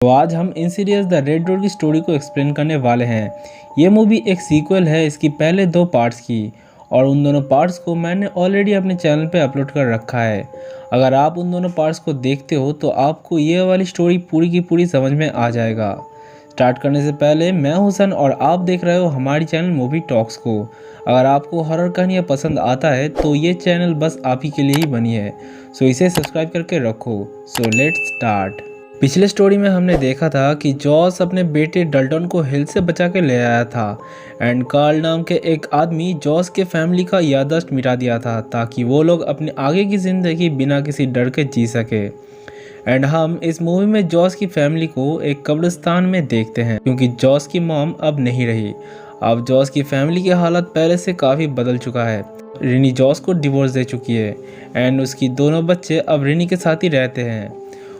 तो आज हम in series the red Dar की स्टोरी को एक्सप्लेन करने वाले हैं। ये मूवी एक सीक्वल है इसकी पहले 2 पार्ट्स की, और उन दोनों पार्ट्स को मैंने ऑलरेडी अपने चैनल पे अपलोड कर रखा है। अगर आप उन दोनों पार्ट्स को देखते हो तो आपको ये वाली स्टोरी पूरी की पूरी समझ में आ जाएगा। स्टार्ट करने से पहले मैं हुसन और आप देख रहे हो हमारी चैनल मूवी टॉक्स को। अगर आपको हॉरर कहानियाँ पसंद आता है तो ये चैनल बस आप ही के लिए ही बनी है, सो इसे सब्सक्राइब करके रखो। So let's start. पिछले स्टोरी में हमने देखा था कि जॉस अपने बेटे डल्टन को हिल से बचा के ले आया था एंड कार्ल नाम के एक आदमी जॉस के फैमिली का याददाश्त मिटा दिया था ताकि वो लोग अपनी आगे की ज़िंदगी बिना किसी डर के जी सके। एंड हम इस मूवी में जॉस की फैमिली को एक कब्रिस्तान में देखते हैं क्योंकि जॉस की मॉम अब नहीं रही। अब जॉस की फैमिली की हालत पहले से काफ़ी बदल चुका है। रिनी जॉस को डिवोर्स दे चुकी है एंड उसकी दोनों बच्चे अब रिनी के साथ ही रहते हैं,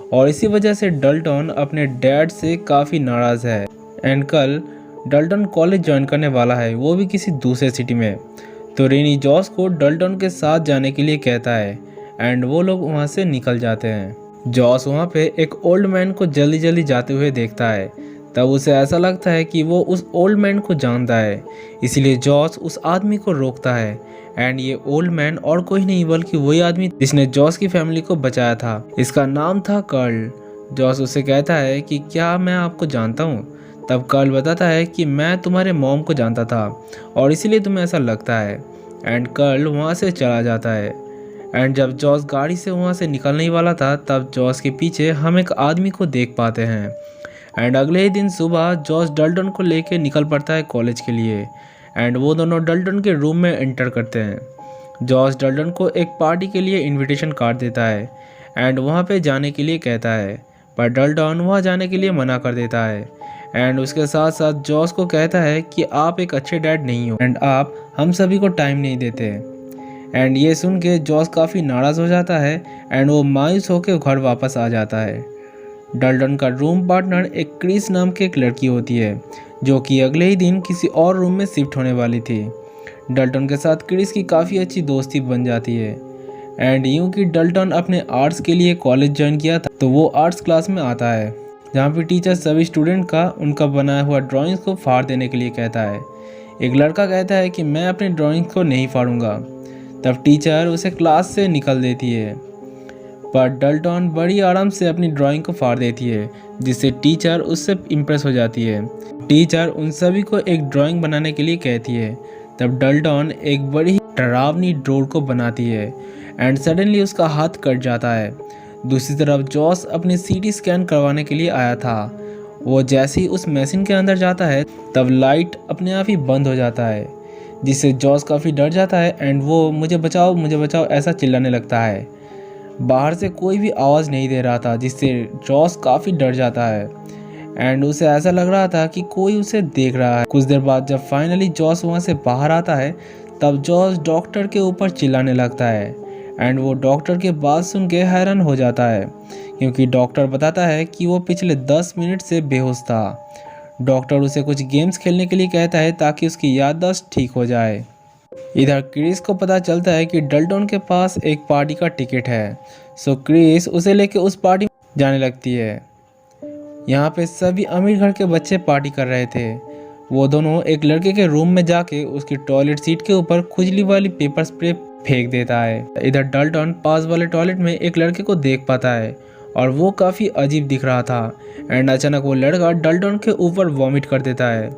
और इसी वजह से डल्टन अपने डैड से काफ़ी नाराज़ है। एंड कल डल्टन कॉलेज ज्वाइन करने वाला है, वो भी किसी दूसरे सिटी में। तो रिनी जॉस को डल्टन के साथ जाने के लिए कहता है एंड वो लोग वहाँ से निकल जाते हैं। जॉस वहाँ पे एक ओल्ड मैन को जल्दी जल्दी जाते हुए देखता है, तब उसे ऐसा लगता है कि वो उस ओल्ड मैन को जानता है, इसीलिए जॉस उस आदमी को रोकता है। एंड ये ओल्ड मैन और कोई नहीं बल्कि वही आदमी जिसने जॉस की फैमिली को बचाया था। इसका नाम था कर्ल। जॉस उससे कहता है कि क्या मैं आपको जानता हूँ? तब कर्ल बताता है कि मैं तुम्हारे मॉम को जानता था और इसीलिए तुम्हें ऐसा लगता है। एंड कर्ल वहाँ से चला जाता है। एंड जब जॉस गाड़ी से वहाँ से निकलने ही वाला था तब जॉस के पीछे हम एक आदमी को देख पाते हैं। एंड अगले ही दिन सुबह जॉस डल्टन को लेके निकल पड़ता है कॉलेज के लिए एंड वो दोनों डल्टन के रूम में एंटर करते हैं। जॉस डल्टन को एक पार्टी के लिए इनविटेशन कार्ड देता है एंड वहाँ पे जाने के लिए कहता है, पर डल्टन वहाँ जाने के लिए मना कर देता है। एंड उसके साथ साथ जॉस को कहता है कि आप एक अच्छे डैड नहीं हो एंड आप हम सभी को टाइम नहीं देते। एंड ये सुन के जॉस काफ़ी नाराज़ हो जाता है एंड वो मायूस होकर घर वापस आ जाता है। डल्टन का रूम पार्टनर एक क्रिस नाम की एक लड़की होती है जो कि अगले ही दिन किसी और रूम में शिफ्ट होने वाली थी। डल्टन के साथ क्रिस की काफ़ी अच्छी दोस्ती बन जाती है। एंड यूँ कि डल्टन अपने आर्ट्स के लिए कॉलेज ज्वाइन किया था तो वो आर्ट्स क्लास में आता है जहाँ पे टीचर सभी स्टूडेंट का उनका बनाया हुआ ड्राइंग्स को फाड़ देने के लिए कहता है। एक लड़का कहता है कि मैं अपने ड्राइंग्स को नहीं फाड़ूंगा, तब टीचर उसे क्लास से निकल देती है, पर डल्टन बड़ी आराम से अपनी ड्राइंग को फाड़ देती है जिससे टीचर उससे इम्प्रेस हो जाती है। टीचर उन सभी को एक ड्राइंग बनाने के लिए कहती है, तब डल्टन एक बड़ी डरावनी डोर को बनाती है एंड सडनली उसका हाथ कट जाता है। दूसरी तरफ जॉस अपनी सीटी स्कैन करवाने के लिए आया था। वो जैसे ही उस मशीन के अंदर जाता है तब लाइट अपने आप ही बंद हो जाता है जिससे जॉस काफ़ी डर जाता है एंड वो मुझे बचाओ ऐसा चिल्लाने लगता है। बाहर से कोई भी आवाज़ नहीं दे रहा था जिससे जॉस काफ़ी डर जाता है एंड उसे ऐसा लग रहा था कि कोई उसे देख रहा है। कुछ देर बाद जब फाइनली जॉस वहाँ से बाहर आता है तब जॉस डॉक्टर के ऊपर चिल्लाने लगता है एंड वो डॉक्टर के बात सुन के हैरान हो जाता है क्योंकि डॉक्टर बताता है कि वो पिछले 10 मिनट से बेहोश था। डॉक्टर उसे कुछ गेम्स खेलने के लिए कहता है ताकि उसकी याददाश्त ठीक हो जाए। इधर क्रिस को पता चलता है कि डल्टन के पास एक पार्टी का टिकट है, सो क्रिस उसे लेके उस पार्टी में जाने लगती है। यहाँ पे सभी अमीर घर के बच्चे पार्टी कर रहे थे। वो दोनों एक लड़के के रूम में जाके उसकी टॉयलेट सीट के ऊपर खुजली वाली पेपर स्प्रे फेंक देता है। इधर डल्टन पास वाले टॉयलेट में एक लड़के को देख पाता है और वो काफ़ी अजीब दिख रहा था एंड अचानक वो लड़का डल्टन के ऊपर वॉमिट कर देता है।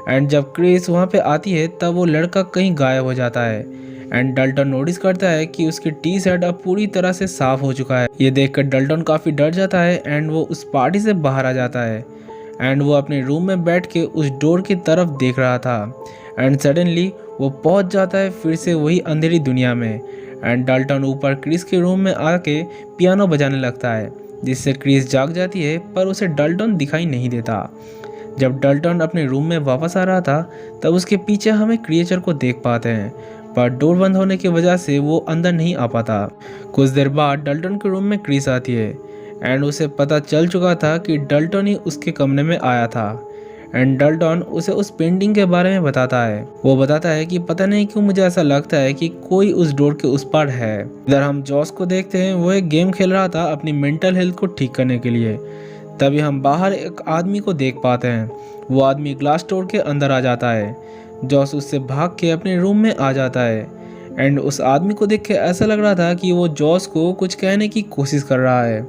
एंड जब क्रिस वहाँ पे आती है तब वो लड़का कहीं गायब हो जाता है एंड डल्टन नोटिस करता है कि उसकी टी शर्ट अब पूरी तरह से साफ हो चुका है। ये देखकर डल्टन काफ़ी डर जाता है एंड वो उस पार्टी से बाहर आ जाता है एंड वो अपने रूम में बैठ के उस डोर की तरफ देख रहा था एंड सडनली वो पहुंच जाता है फिर से वही अंधेरी दुनिया में। एंड डल्टन ऊपर क्रिस के रूम में आके पियानो बजाने लगता है जिससे क्रिस जाग जाती है, पर उसे डल्टन दिखाई नहीं देता। जब डल्टन अपने रूम में वापस आ रहा था तब उसके पीछे हमें क्रिएचर को देख पाते हैं, पर डोर बंद होने की वजह से वो अंदर नहीं आ पाता। कुछ देर बाद डल्टन के रूम में क्रिस आती है एंड उसे पता चल चुका था कि डल्टन ही उसके कमरे में आया था एंड डल्टन उसे उस पेंटिंग के बारे में बताता है। वो बताता है कि पता नहीं क्यों मुझे ऐसा लगता है कि कोई उस डोर के उस पार है। इधर हम जॉस को देखते हैं, वो एक गेम खेल रहा था अपनी मेंटल हेल्थ को ठीक करने के लिए। तभी हम बाहर एक आदमी को देख पाते हैं। वो आदमी ग्लास तोड़ के अंदर आ जाता है। जॉस उससे भाग के अपने रूम में आ जाता है एंड उस आदमी को देख के ऐसा लग रहा था कि वो जॉस को कुछ कहने की कोशिश कर रहा है।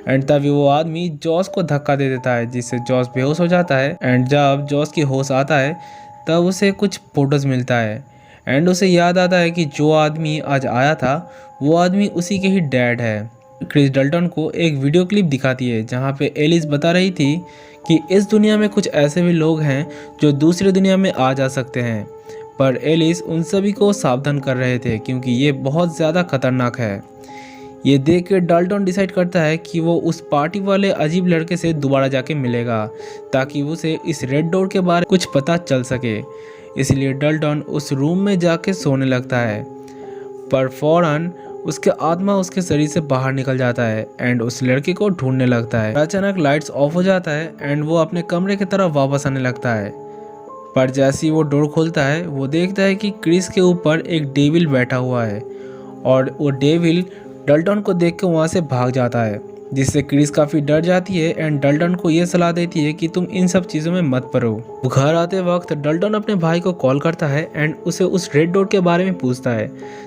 एंड तभी वो आदमी जॉस को धक्का दे देता है जिससे जॉस बेहोश हो जाता है। एंड जब जॉस की होश आता है तब उसे कुछ फोटोज़ मिलता है एंड उसे याद आता है कि जो आदमी आज आया था वो आदमी उसी के ही डैड है। क्रिस डल्टन को एक वीडियो क्लिप दिखाती है जहाँ पे एलिस बता रही थी कि इस दुनिया में कुछ ऐसे भी लोग हैं जो दूसरी दुनिया में आ जा सकते हैं, पर एलिस उन सभी को सावधान कर रहे थे क्योंकि ये बहुत ज़्यादा खतरनाक है। ये देख के डाल्टन डिसाइड करता है कि वो उस पार्टी वाले अजीब लड़के से दोबारा जाके मिलेगा ताकि उसे इस रेड डोर के बारे में कुछ पता चल सके। इसलिए डाल्टन उस रूम में जाके सोने लगता है, पर फौरन उसके आत्मा उसके शरीर से बाहर निकल जाता है एंड उस लड़के को ढूंढने लगता है। अचानक लाइट्स ऑफ हो जाता है एंड वो अपने कमरे की तरफ वापस आने लगता है, पर जैसे ही वो डोर खोलता है वो देखता है कि क्रिस के ऊपर एक डेविल बैठा हुआ है और वो डेविल डल्टन को देख के वहाँ से भाग जाता है, जिससे क्रिस काफ़ी डर जाती है एंड डल्टन को ये सलाह देती है कि तुम इन सब चीज़ों में मत पड़ो। घर आते वक्त डल्टन अपने भाई को कॉल करता है एंड उसे उस रेड डोर के बारे में पूछता है।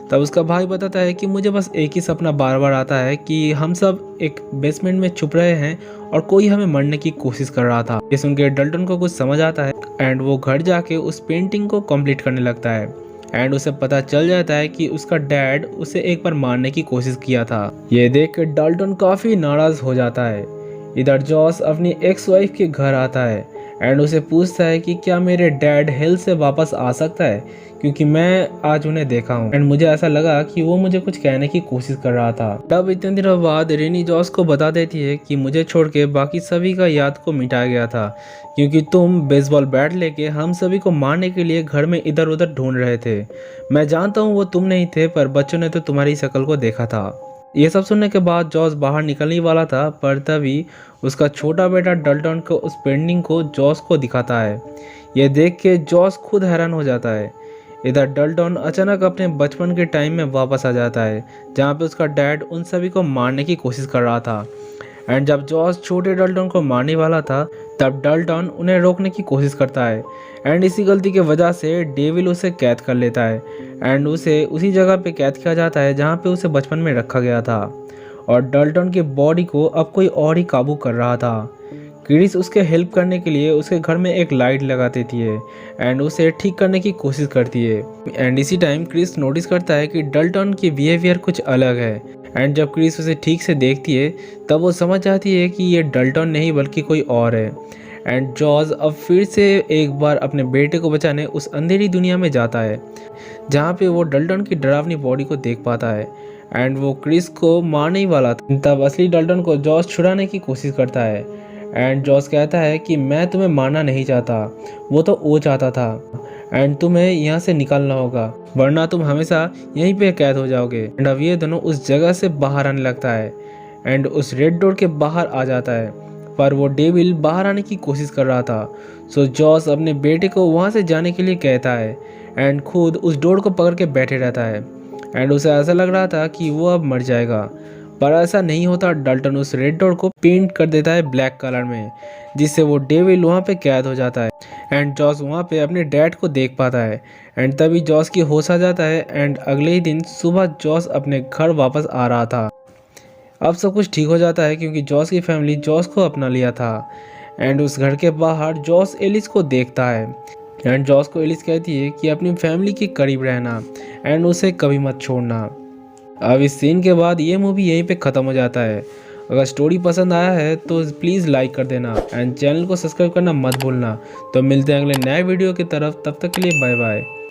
तब उसका भाई बताता है कि मुझे बस एक ही सपना बार बार आता है कि हम सब एक बेसमेंट में छुप रहे हैं और कोई हमें मरने की कोशिश कर रहा था। ये सुन के डल्टन को कुछ समझ आता है एंड वो घर जाके उस पेंटिंग को कंप्लीट करने लगता है एंड उसे पता चल जाता है कि उसका डैड उसे एक बार मारने की कोशिश किया था। ये देख कर डाल्टन काफ़ी नाराज़ हो जाता है। इधर जॉस अपनी एक्स वाइफ के घर आता है एंड उसे पूछता है कि क्या मेरे डैड हेल से वापस आ सकता है, क्योंकि मैं आज उन्हें देखा हूँ एंड मुझे ऐसा लगा कि वो मुझे कुछ कहने की कोशिश कर रहा था। तब इतने दिनों बाद रेनी जॉस को बता देती है कि मुझे छोड़ के बाकी सभी का याद को मिटाया गया था, क्योंकि तुम बेसबॉल बैट लेके हम सभी को मारने के लिए घर में इधर उधर ढूंढ रहे थे। मैं जानता हूँ वो तुम नहीं थे, पर बच्चों ने तो तुम्हारी शक्ल को देखा था। ये सब सुनने के बाद जॉस बाहर निकलने वाला था, पर तभी उसका छोटा बेटा डल्टन को उस पेंटिंग को जॉस को दिखाता है। यह देख के जॉस खुद हैरान हो जाता है। इधर डल्टन अचानक अपने बचपन के टाइम में वापस आ जाता है जहाँ पे उसका डैड उन सभी को मारने की कोशिश कर रहा था। एंड जब जॉस छोटे डल्टन को मारने वाला था तब डल्टन उन्हें रोकने की कोशिश करता है एंड इसी गलती की वजह से डेविल उसे कैद कर लेता है एंड उसे उसी जगह पे कैद किया जाता है जहाँ पे उसे बचपन में रखा गया था और डल्टन की बॉडी को अब कोई और ही काबू कर रहा था। क्रिस उसके हेल्प करने के लिए उसके घर में एक लाइट लगा देती है एंड उसे ठीक करने की कोशिश करती है। एंड इसी टाइम क्रिस नोटिस करता है कि डल्टन की बिहेवियर कुछ अलग है एंड जब क्रिस उसे ठीक से देखती है तब वो समझ जाती है कि ये डल्टन नहीं बल्कि कोई और है। एंड जॉस अब फिर से एक बार अपने बेटे को बचाने उस अंधेरी दुनिया में जाता है जहाँ पे वो डल्टन की डरावनी बॉडी को देख पाता है एंड वो क्रिस को मारने ही वाला था। तब असली डल्टन को जॉस छुड़ाने की कोशिश करता है एंड जॉस कहता है कि मैं तुम्हें मारना नहीं चाहता, वो तो वो चाहता था एंड तुम्हें यहाँ से निकलना होगा वरना तुम हमेशा यहीं पे कैद हो जाओगे। एंड अब ये दोनों उस जगह से बाहर आने लगता है एंड उस रेड डोर के बाहर आ जाता है, पर वो डेविल बाहर आने की कोशिश कर रहा था। सो जॉस अपने बेटे को वहाँ से जाने के लिए कहता है एंड खुद उस डोर को पकड़ के बैठे रहता है एंड उसे ऐसा लग रहा था कि वो अब मर जाएगा, पर ऐसा नहीं होता। डल्टन उस रेड डोर को पेंट कर देता है ब्लैक कलर में, जिससे वो डेविल वहाँ पे कैद हो जाता है एंड जॉस वहाँ पे अपने डैड को देख पाता है एंड तभी जॉस की होश आ जाता है एंड अगले ही दिन सुबह जॉस अपने घर वापस आ रहा था। अब सब कुछ ठीक हो जाता है क्योंकि जॉस की फैमिली जॉस को अपना लिया था एंड उस घर के बाहर जॉस एलिस को देखता है एंड जॉस को एलिस कहती है कि अपनी फैमिली के करीब रहना एंड उसे कभी मत छोड़ना। अब इस सीन के बाद ये मूवी यहीं पे ख़त्म हो जाता है। अगर स्टोरी पसंद आया है तो प्लीज़ लाइक कर देना एंड चैनल को सब्सक्राइब करना मत भूलना। तो मिलते हैं अगले नए वीडियो की तरफ, तब तक के लिए बाय बाय।